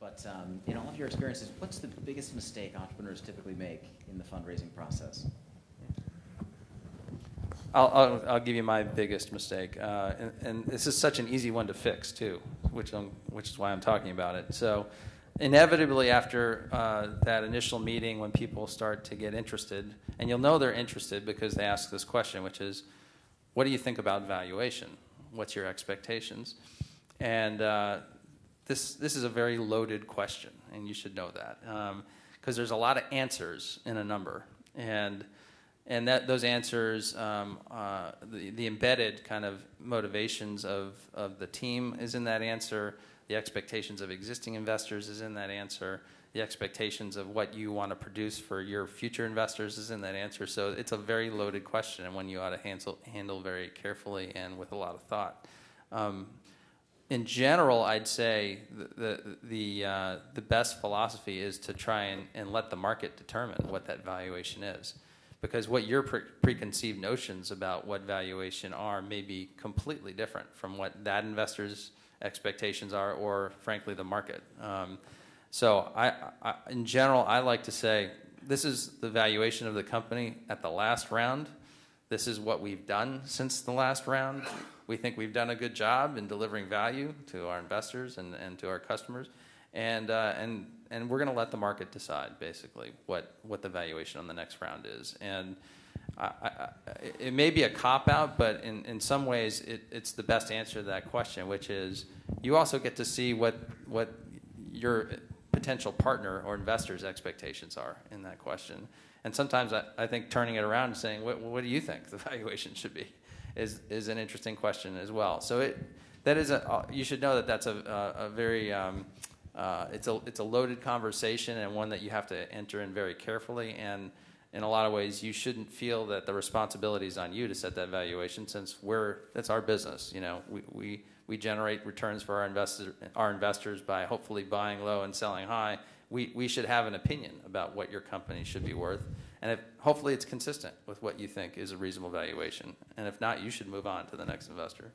But in all of your experiences, what's the biggest mistake entrepreneurs typically make in the fundraising process? I'll give you my biggest mistake, and this is such an easy one to fix too, which is why I'm talking about it. So, inevitably after that initial meeting, when people start to get interested, and you'll know they're interested because they ask this question, which is, "What do you think about valuation? What's your expectations?" And this is a very loaded question, and you should know that because there's a lot of answers in a number, and those answers, the embedded kind of motivations of the team is in that answer. The expectations of existing investors is in that answer. The expectations of what you want to produce for your future investors is in that answer. So it's a very loaded question, and one you ought to handle very carefully and with a lot of thought. In general, I'd say the best philosophy is to try and let the market determine what that valuation is. Because what your preconceived notions about what valuation are may be completely different from what that investor's expectations are, or frankly the market. So in general, I like to say this is the valuation of the company at the last round. This is what we've done since the last round. We think we've done a good job in delivering value to our investors and to our customers, and we're going to let the market decide basically what the valuation on the next round is. And it may be a cop-out, but in some ways it's the best answer to that question, which is you also get to see what your potential partner or investor's expectations are in that question. And sometimes I think turning it around and saying, what do you think the valuation should be is an interesting question as well. So you should know that that's a very it's a loaded conversation, and one that you have to enter in very carefully. And in a lot of ways, you shouldn't feel that the responsibility is on you to set that valuation, since that's our business. You know, we generate returns for our investors by hopefully buying low and selling high. We should have an opinion about what your company should be worth, and hopefully it's consistent with what you think is a reasonable valuation. And if not, you should move on to the next investor.